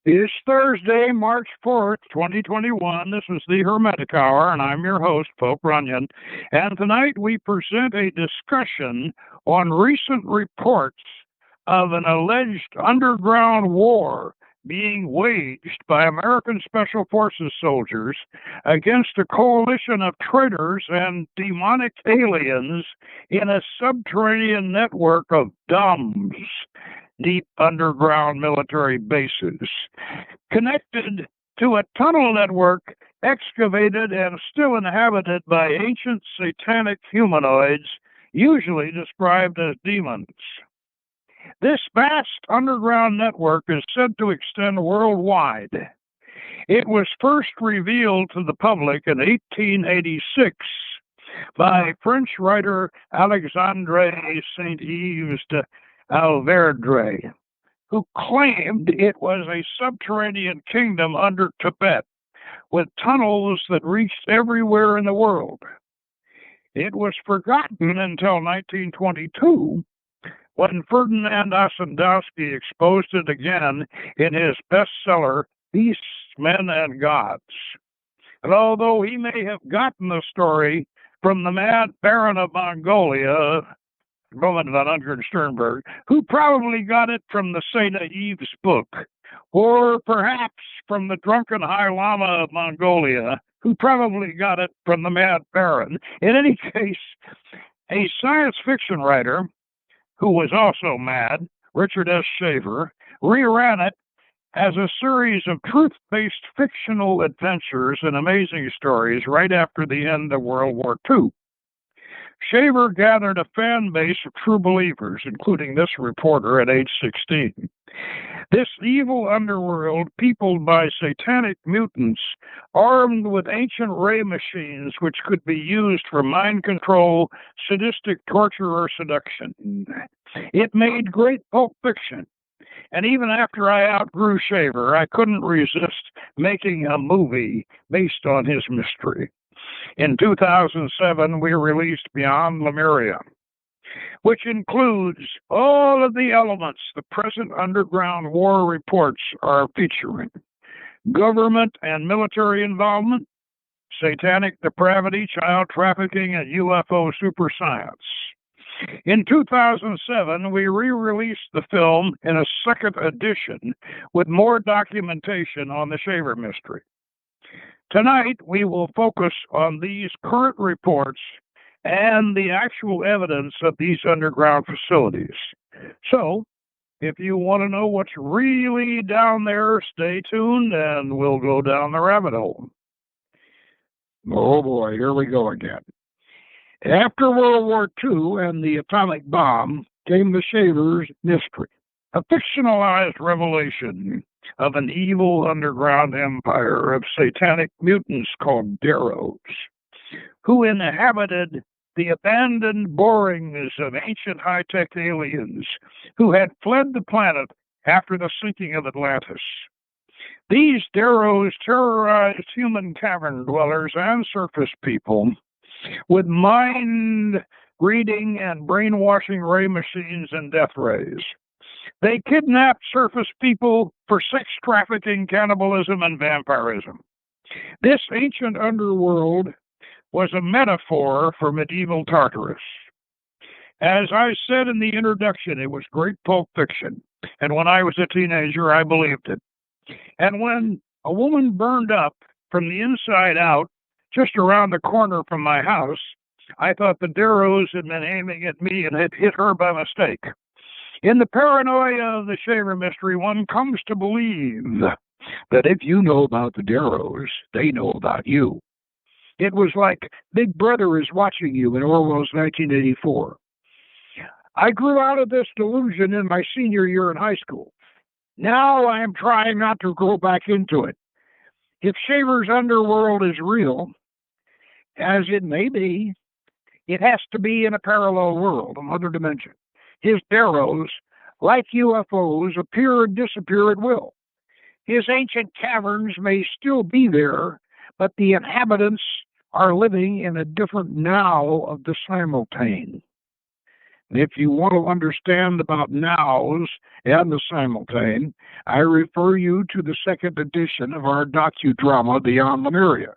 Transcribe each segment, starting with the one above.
It's Thursday, March 4th, 2021. This is the Hermetic Hour, and I'm your host, Poke Runyon. And tonight we present a discussion on recent reports of an alleged underground war being waged by American Special Forces soldiers against a coalition of traitors and demonic aliens in a subterranean network of DUMBs, deep underground military bases, connected to a tunnel network excavated and still inhabited by ancient satanic humanoids, usually described as demons. This vast underground network is said to extend worldwide. It was first revealed to the public in 1886 by French writer Alexandre St. Yves de Alvedre, who claimed it was a subterranean kingdom under Tibet, with tunnels that reached everywhere in the world. It was forgotten until 1922, when Ferdinand Ossendowski exposed it again in his bestseller, Beasts, Men, and Gods. And although he may have gotten the story from the Mad Baron of Mongolia, Roman von Ungern-Sternberg, who probably got it from the St. Yves book, or perhaps from the drunken High-Lama of Mongolia, who probably got it from the Mad Baron. In any case, a science fiction writer, who was also mad, Richard S. Shaver, reran it as a series of truth-based fictional adventures and amazing stories right after the end of World War II. Shaver gathered a fan base of true believers, including this reporter at age 16. This evil underworld, peopled by satanic mutants, armed with ancient ray machines which could be used for mind control, sadistic torture, or seduction. It made great pulp fiction. And even after I outgrew Shaver, I couldn't resist making a movie based on his mystery. In 2007, we released Beyond Lemuria, which includes all of the elements the present underground war reports are featuring: government and military involvement, satanic depravity, child-trafficking, and UFO superscience. In 2007, we re-released the film in a second edition with more documentation on the Shaver mystery. Tonight, we will focus on these current reports and the actual evidence of these underground facilities. So, if you want to know what's really down there, stay tuned and we'll go down the rabbit hole. Oh boy, here we go again. After World War II and the atomic bomb came the Shaver's mystery, a fictionalized revelation of an evil underground empire of satanic mutants called Deros, who inhabited the abandoned borings of ancient high-tech aliens who had fled the planet after the sinking of Atlantis. These Deros terrorized human cavern dwellers and surface people with mind-reading and brainwashing ray machines and death rays. They kidnapped surface people for sex trafficking, cannibalism, and vampirism. This ancient underworld was a metaphor for medieval Tartarus. As I said in the introduction, it was great pulp fiction, and when I was a teenager, I believed it. And when a woman burned up from the inside out just around the corner from my house, I thought the Deros had been aiming at me and had hit her by mistake. In the paranoia of the Shaver mystery, one comes to believe that if you know about the Deros, they know about you. It was like Big Brother is watching you in Orwell's 1984. I grew out of this delusion in my senior year in high school. Now I am trying not to go back into it. If Shaver's underworld is real, as it may be, it has to be in a parallel world, another dimension. His Deros, like UFOs, appear and disappear at will. His ancient caverns may still be there, but the inhabitants are living in a different now of the simultane. If you want to understand about nows and the simultane, I refer you to the second edition of our docudrama, Beyond Lemuria.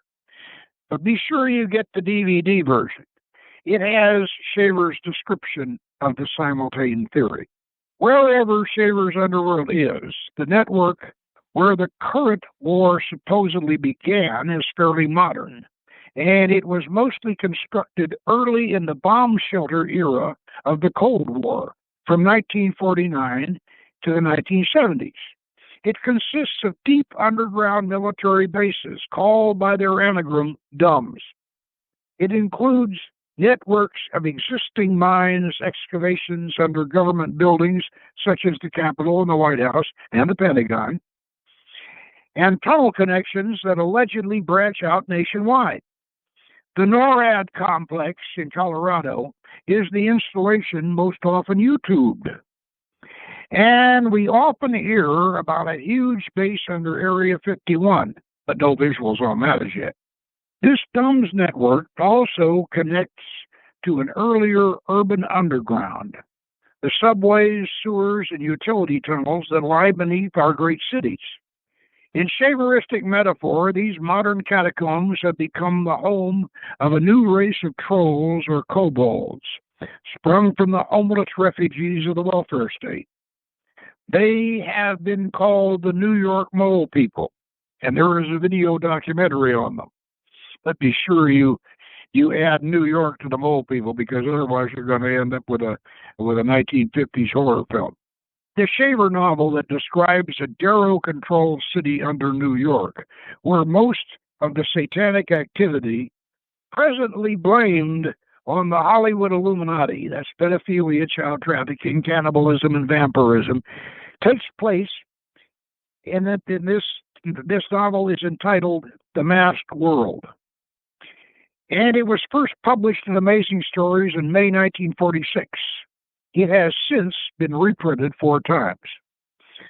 But be sure you get the DVD version. It has Shaver's description of the simultane theory. Wherever Shaver's underworld is, the network where the current war supposedly began is fairly modern, and it was mostly constructed early in the bomb shelter era of the Cold War, from 1949 to the 1970s. It consists of deep underground military bases called by their anagram DUMBs. It includes networks of existing mines, excavations under government buildings such as the Capitol and the White House and the Pentagon, and tunnel connections that allegedly branch out nationwide. The NORAD complex in Colorado is the installation most often YouTubed. And we often hear about a huge base under Area 51, but no visuals on that as yet. This DUMBs network also connects to an earlier urban underground, the subways, sewers, and utility tunnels that lie beneath our great cities. In Shaveristic metaphor, these modern catacombs have become the home of a new race of trolls or kobolds, sprung from the homeless refugees of the welfare state. They have been called the New York Mole People, and there is a video documentary on them. But be sure you add New York to the Mole People, because otherwise you're going to end up with a 1950s horror film. The Shaver novel that describes a Darrow-controlled city under New York, where most of the satanic activity presently blamed on the Hollywood Illuminati, that's pedophilia, child trafficking, cannibalism, and vampirism, takes place in this novel is entitled The Masked World. And it was first published in Amazing Stories in May 1946. It has since been reprinted 4 times.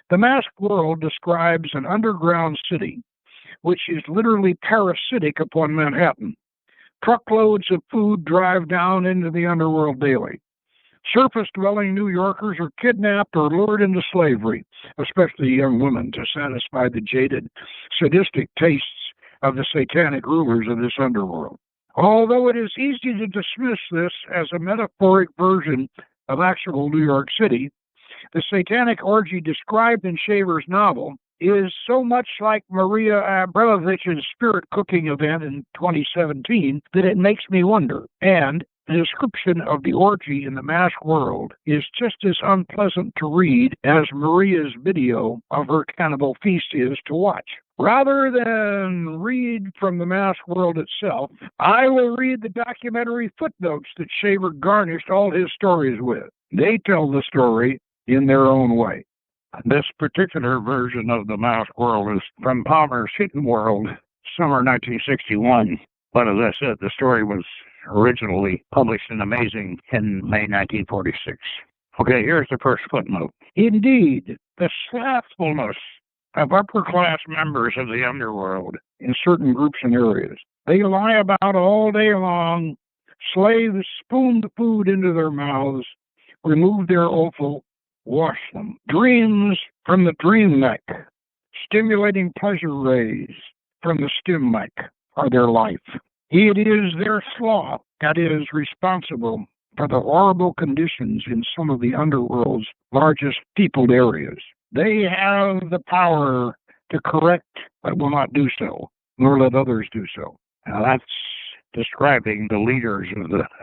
The Masked World describes an underground city, which is literally parasitic upon Manhattan. Truckloads of food drive down into the underworld daily. Surface-dwelling New Yorkers are kidnapped or lured into slavery, especially young women, to satisfy the jaded, sadistic tastes of the satanic rulers of this underworld. Although it is easy to dismiss this as a metaphoric version of actual New York City, the satanic orgy described in Shaver's novel is so much like Maria Abramovich's spirit cooking event in 2017 that it makes me wonder. And the description of the orgy in the Masked World is just as unpleasant to read as Maria's video of her cannibal feast is to watch. Rather than read from the Masked World itself, I will read the documentary footnotes that Shaver garnished all his stories with. They tell the story in their own way. This particular version of the Masked World is from Palmer's Hidden World, summer 1961. But as I said, the story was originally published in Amazing in May 1946. Okay, here's the first footnote. Indeed, the slothfulness of upper-class members of the underworld in certain groups and areas. They lie about all day long. Slaves spoon the food into their mouths, remove their offal, wash them. Dreams from the dream mech, stimulating pleasure rays from the stim mech are their life. It is their sloth that is responsible for the horrible conditions in some of the underworld's largest peopled areas. They have the power to correct, but will not do so, nor let others do so. Now that's describing the leaders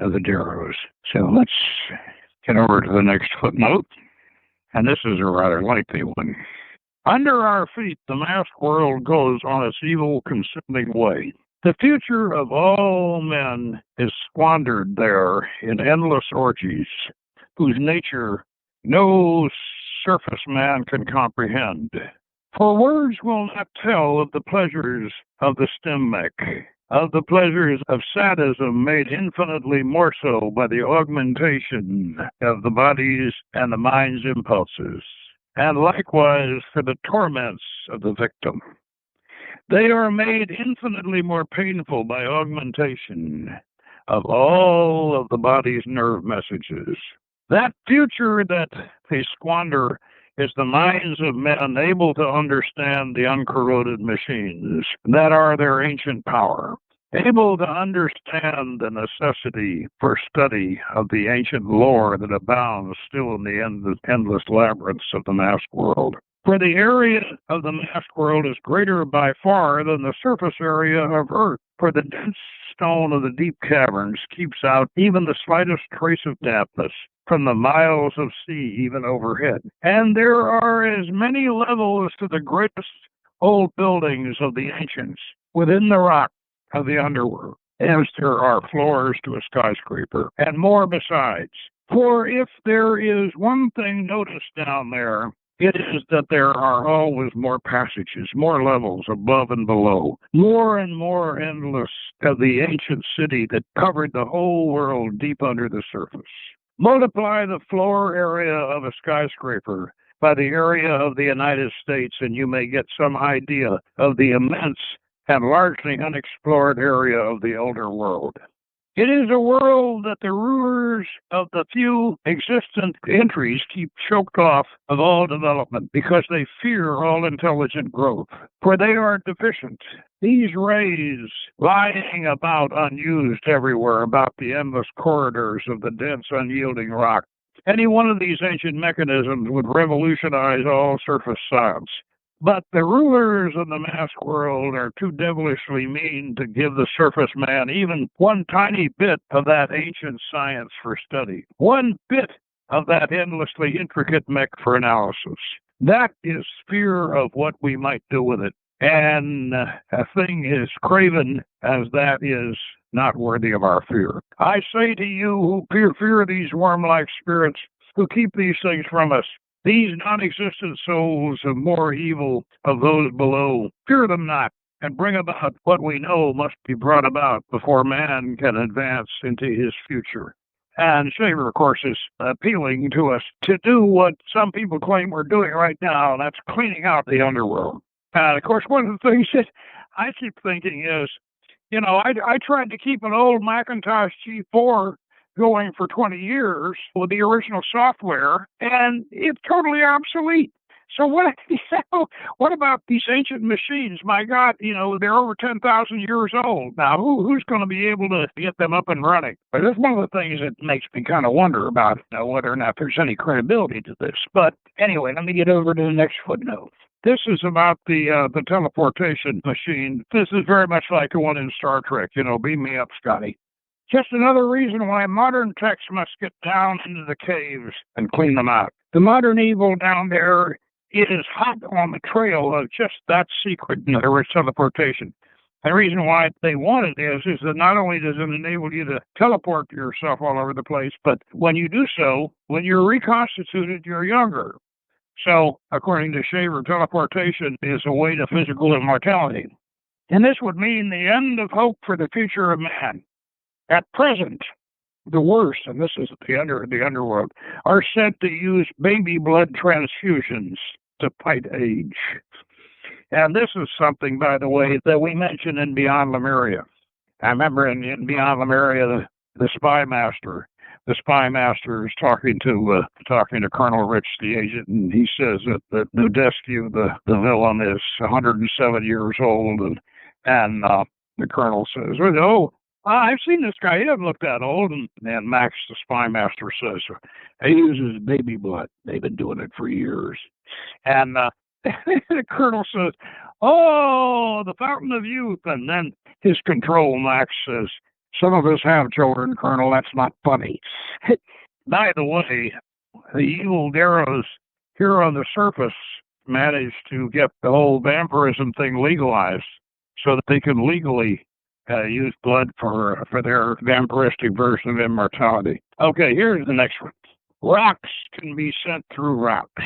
of the Darrows. So let's get over to the next footnote, and this is a rather lengthy one. Under our feet, the Masked World goes on its evil, consuming way. The future of all men is squandered there in endless orgies, whose nature no surface man can comprehend. For words will not tell of the pleasures of the stim mech, of the pleasures of sadism made infinitely more so by the augmentation of the body's and the mind's impulses, and likewise for the torments of the victim. They are made infinitely more painful by augmentation of all of the body's nerve messages. That future that they squander is the minds of men able to understand the uncorroded machines that are their ancient power, able to understand the necessity for study of the ancient lore that abounds still in the endless labyrinths of the masked world. For the area of the masked world is greater by far than the surface area of Earth, for the dense stone of the deep caverns keeps out even the slightest trace of dampness from the miles of sea even overhead. And there are as many levels to the greatest old buildings of the ancients within the rock of the underworld, as there are floors to a skyscraper, and more besides. For if there is one thing noticed down there, it is that there are always more passages, more levels above and below, more and more endless of the ancient city that covered the whole world deep under the surface. Multiply the floor area of a skyscraper by the area of the United States, and you may get some idea of the immense and largely unexplored area of the elder world. It is a world that the rulers of the few existent entries keep choked off of all development because they fear all intelligent growth, for they are deficient. These rays lying about unused everywhere about the endless corridors of the dense, unyielding rock. Any one of these ancient mechanisms would revolutionize all surface science. But the rulers of the masked world are too devilishly mean to give the surface man even one tiny bit of that ancient science for study, one bit of that endlessly intricate mech for analysis. That is fear of what we might do with it. And a thing as craven as that is not worthy of our fear. I say to you who fear these worm-like spirits, who keep these things from us, these non-existent souls of more evil of those below, fear them not, and bring about what we know must be brought about before man can advance into his future. And Shaver, of course, is appealing to us to do what some people claim we're doing right now, and that's cleaning out the underworld. And, of course, one of the things that I keep thinking is, you know, I tried to keep an old Macintosh G4 going for 20 years with the original software, and it's totally obsolete. So what about these ancient machines? My God, you know, they're over 10,000 years old. Now, who's going to be able to get them up and running? But that's one of the things that makes me kind of wonder about whether or not there's any credibility to this. But anyway, let me get over to the next footnote. This is about the teleportation machine. This is very much like the one in Star Trek, you know, beam me up, Scotty. Just another reason why modern techs must get down into the caves and clean them out. The modern evil down there is hot on the trail of just that secret, in other words, teleportation. The reason why they want it is that not only does it enable you to teleport yourself all over the place, but when you do so, when you're reconstituted, you're younger. So, according to Shaver, teleportation is a way to physical immortality. And this would mean the end of hope for the future of man. At present, the worst, and this is the underworld, are said to use baby blood transfusions to fight age. And this is something, by the way, that we mentioned in Beyond Lemuria. I remember in Beyond Lemuria, the spy master is talking to Colonel Rich, the agent, and he says that Nudescu, the villain, is 107 years old, and the colonel says, "Oh, I've seen this guy. He doesn't look that old." And Max, the spy master, says, "He uses baby blood. They've been doing it for years." And the colonel says, "Oh, the fountain of youth." And then his control, Max, says, "Some of us have children, Colonel. That's not funny." By the way, the evil Darrows here on the surface managed to get the whole vampirism thing legalized so that they can legally use blood for their vampiristic version of immortality. Okay, here's the next one. Rocks can be sent through rocks,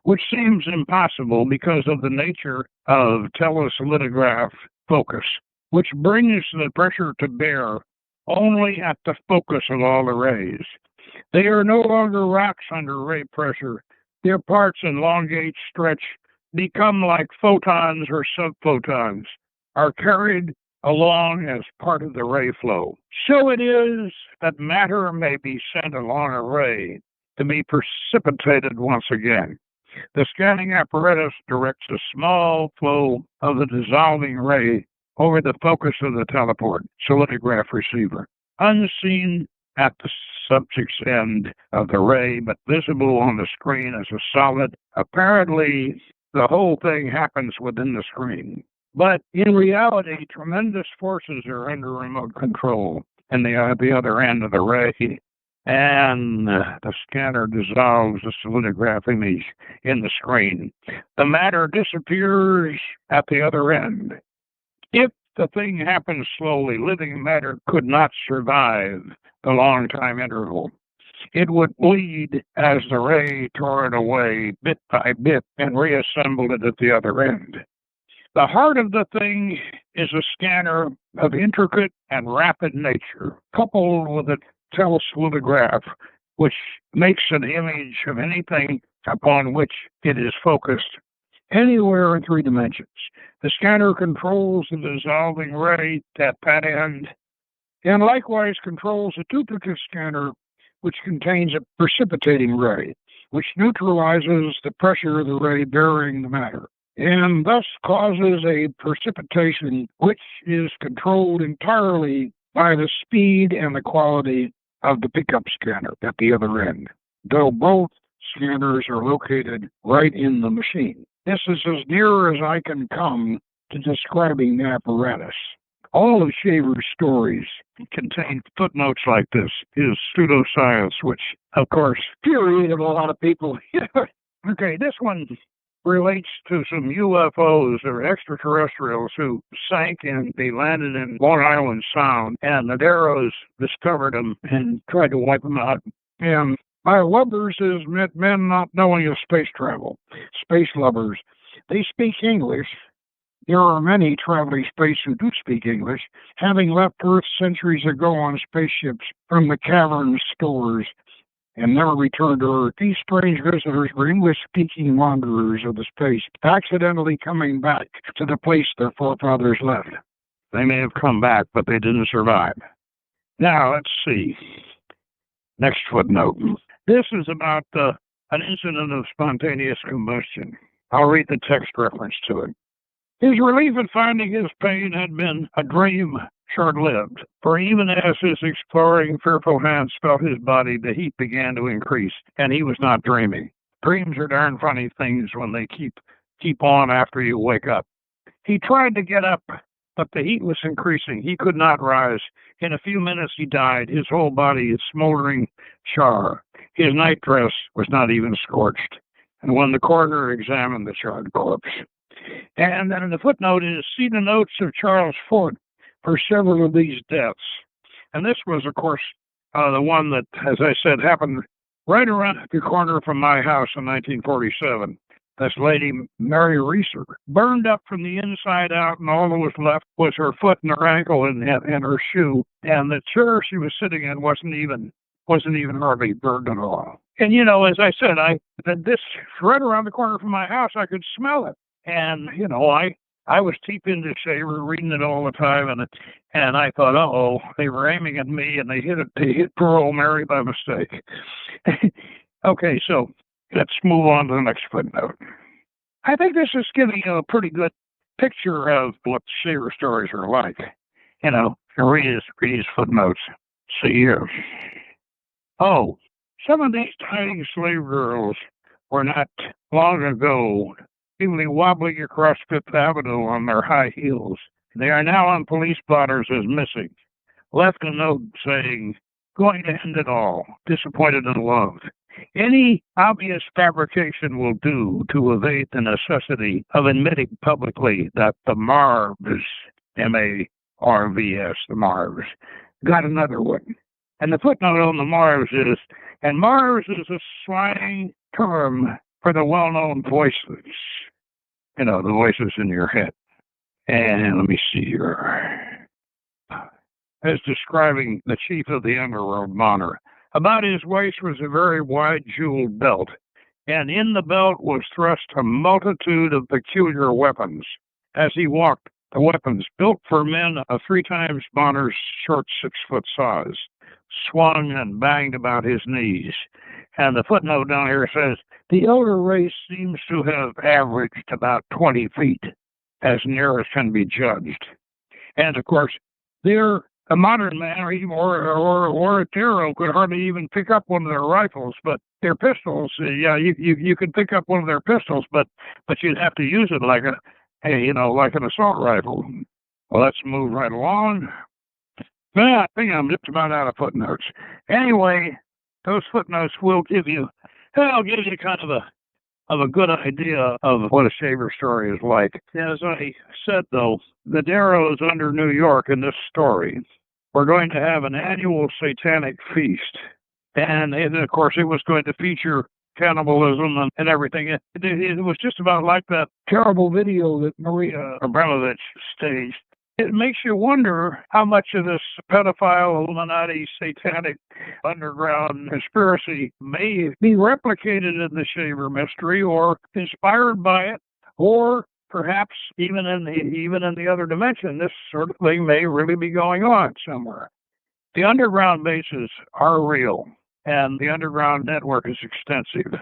which seems impossible because of the nature of telesolidograph focus, which brings the pressure to bear only at the focus of all the rays. They are no longer rocks under ray pressure. Their parts elongate, stretch, become like photons or subphotons, are carried along as part of the ray flow. So it is that matter may be sent along a ray to be precipitated once again. The scanning apparatus directs a small flow of the dissolving ray over the focus of the teleport solidograph receiver, unseen at the subject's end of the ray, but visible on the screen as a solid. Apparently, the whole thing happens within the screen. But in reality, tremendous forces are under remote control at the other end of the ray, and the scanner dissolves the solidograph image in the screen. The matter disappears at the other end. If the thing happens slowly, living matter could not survive the long time interval. It would bleed as the ray tore it away bit by bit and reassembled it at the other end. The heart of the thing is a scanner of intricate and rapid nature, coupled with a telesolidograph, which makes an image of anything upon which it is focused, anywhere in 3 dimensions. The scanner controls the dissolving ray at that end, and likewise controls a duplicate scanner which contains a precipitating ray, which neutralizes the pressure of the ray bearing the matter, and thus causes a precipitation which is controlled entirely by the speed and the quality of the pickup scanner at the other end, though both scanners are located right in the machine. This is as near as I can come to describing the apparatus. All of Shaver's stories contain footnotes like this. His pseudoscience, which, of course, infuriated a lot of people. Okay, this one relates to some UFOs or extraterrestrials who sank and they landed in Long Island Sound, and the Daros discovered them and tried to wipe them out. And by lubbers is meant men not knowing of space travel. Space lubbers. They speak English. There are many traveling space who do speak English, having left Earth centuries ago on spaceships from the cavern stores and never returned to Earth. These strange visitors were English-speaking wanderers of the space, accidentally coming back to the place their forefathers left. They may have come back, but they didn't survive. Now, let's see. Next footnote. This is about an incident of spontaneous combustion. I'll read the text reference to it. His relief at finding his pain had been a dream short-lived, for even as his exploring, fearful hands felt his body, the heat began to increase, and he was not dreaming. Dreams are darn funny things when they keep on after you wake up. He tried to get up, but the heat was increasing. He could not rise. In a few minutes he died, his whole body is smoldering char. His nightdress was not even scorched. And when the coroner examined the charred corpse. And then in the footnote is, see the notes of Charles Fort for several of these deaths. And this was, of course, the one that, as I said, happened right around the corner from my house in 1947. This lady, Mary Reeser, burned up from the inside out, and all that was left was her foot and her ankle and her shoe. And the chair she was sitting in wasn't even hardly burned at all. And, you know, as I said, this right around the corner from my house, I could smell it. And, you know, I was deep into Shaver, reading it all the time, and I thought, uh-oh, they were aiming at me, and they hit poor old Mary by mistake. Okay, so let's move on to the next footnote. I think this is giving you a pretty good picture of what Shaver stories are like. You know, read his footnotes. See here. Oh, some of these tiny slave girls were not long ago seemingly wobbling across Fifth Avenue on their high heels. They are now on police blotters as missing. Left a note saying, going to end it all, disappointed in love. Any obvious fabrication will do to evade the necessity of admitting publicly that the Marvs, M-A-R-V-S, the Marvs, got another one. And the footnote on the Marvs is, and Marvs is a slang term for the well-known voices. You know, the voices in your head. And let me see here. As describing the chief of the underworld, Bonner. About his waist was a very wide jeweled belt, and in the belt was thrust a multitude of peculiar weapons. As he walked, the weapons built for men of 3 times Bonner's short 6-foot saws, swung and banged about his knees. And the footnote down here says, the elder race seems to have averaged about 20 feet, as near as can be judged. And, of course, they're a modern man or a Darrow could hardly even pick up one of their rifles, but their pistols, you could pick up one of their pistols, but you'd have to use it like like an assault rifle. Well, let's move right along. I think I'm just about out of footnotes. Anyway, those footnotes will give you kind of a good idea of what a shaver story is like. As I said, though, the Darrows under New York in this story were going to have an annual satanic feast. And of course, it was going to feature cannibalism and everything. It was just about like that terrible video that Maria Abramovich staged. It makes you wonder how much of this pedophile, Illuminati, satanic underground conspiracy may be replicated in the Shaver mystery, or inspired by it, or perhaps even in the other dimension. This sort of thing may really be going on somewhere. The underground bases are real, and the underground network is extensive.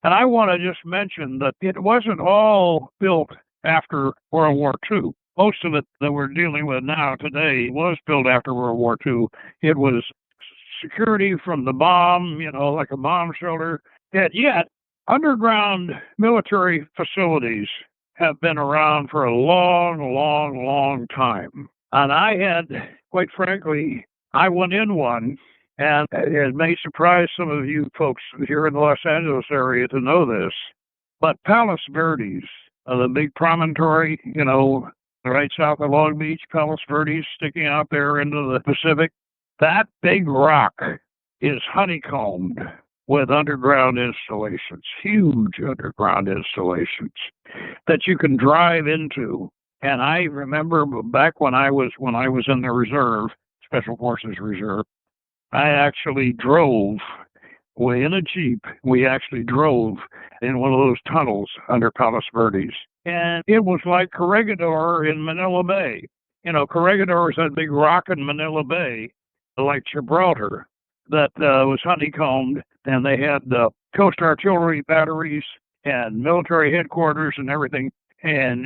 And I want to just mention that it wasn't all built after World War II. Most of it that we're dealing with now today was built after World War II. It was security from the bomb, like a bomb shelter. Yet, underground military facilities have been around for a long, long, long time. And quite frankly, I went in one, and it may surprise some of you folks here in the Los Angeles area to know this, but Palos Verdes, the big promontory, right south of Long Beach, Palos Verdes, sticking out there into the Pacific, that big rock is honeycombed with underground installations, huge underground installations that you can drive into. And I remember back when I was in the reserve, Special Forces Reserve, I actually drove in a Jeep. We actually drove in one of those tunnels under Palos Verdes. And it was like Corregidor in Manila Bay. Corregidor is that big rock in Manila Bay, like Gibraltar, that was honeycombed, and they had coast artillery batteries and military headquarters and everything. And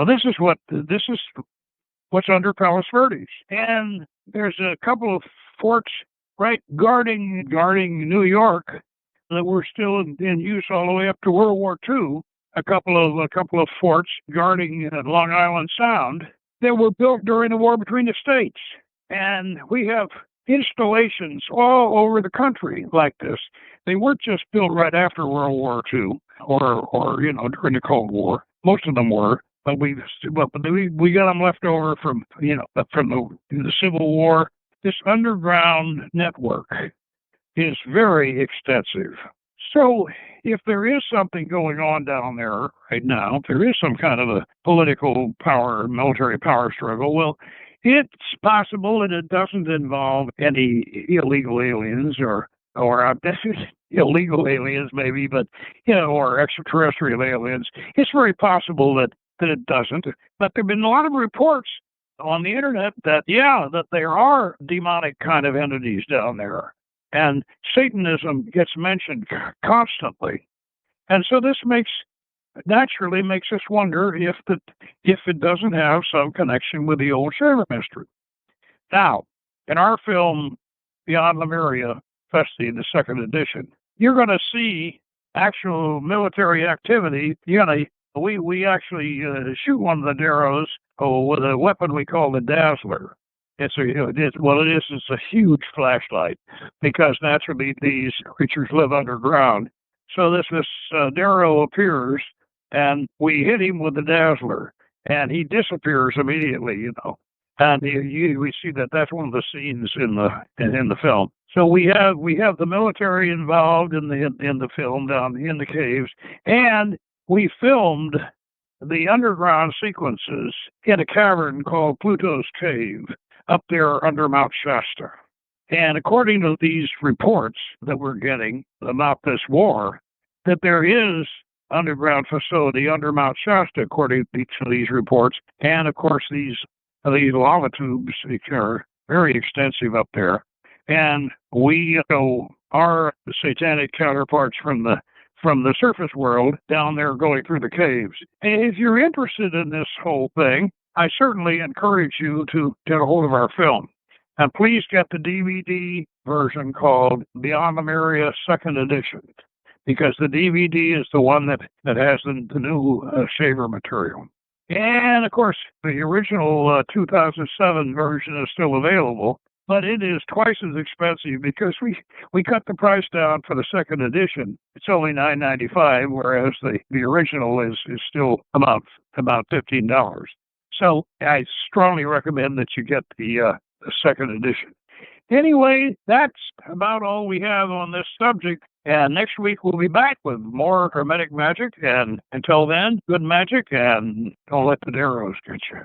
this is what's under Palos Verdes. And there's a couple of forts right guarding New York that were still in use all the way up to World War II. A couple of forts guarding Long Island Sound that were built during the war between the states. And we have installations all over the country like this. They weren't just built right after World War II or during the Cold War. Most of them were, but we got them left over from the Civil War. This underground network is very extensive. So if there is something going on down there right now, if there is some kind of a political power, military power struggle, well, it's possible that it doesn't involve any illegal aliens or illegal aliens maybe, but, or extraterrestrial aliens. It's very possible that it doesn't. But there have been a lot of reports on the internet that there are demonic kind of entities down there. And Satanism gets mentioned constantly. And so this naturally makes us wonder if it doesn't have some connection with the old Shaver mystery. Now, in our film, Beyond Lemuria, Festi, the second edition, you're going to see actual military activity. We actually shoot one of the Darrows with a weapon we call the Dazzler. It's a huge flashlight, because naturally these creatures live underground. So this Darrow appears, and we hit him with the Dazzler, and he disappears immediately, And we see that's one of the scenes in the film. So we have the military involved in the film down in the caves, and we filmed the underground sequences in a cavern called Pluto's Cave, up there under Mount Shasta. And according to these reports that we're getting about this war, that there is underground facility under Mount Shasta, according to these reports. And of course, these lava tubes, which are very extensive up there. And we our satanic counterparts from the surface world down there going through the caves. And if you're interested in this whole thing, I certainly encourage you to get a hold of our film. And please get the DVD version called Beyond Lemuria 2nd Edition, because the DVD is the one that has the new shaver material. And, of course, the original 2007 version is still available, but it is twice as expensive because we cut the price down for the 2nd edition. It's only $9.95, whereas the original is still about $15. So I strongly recommend that you get the 2nd edition. Anyway, that's about all we have on this subject. And next week we'll be back with more Hermetic magic. And until then, good magic, and don't let the arrows get you.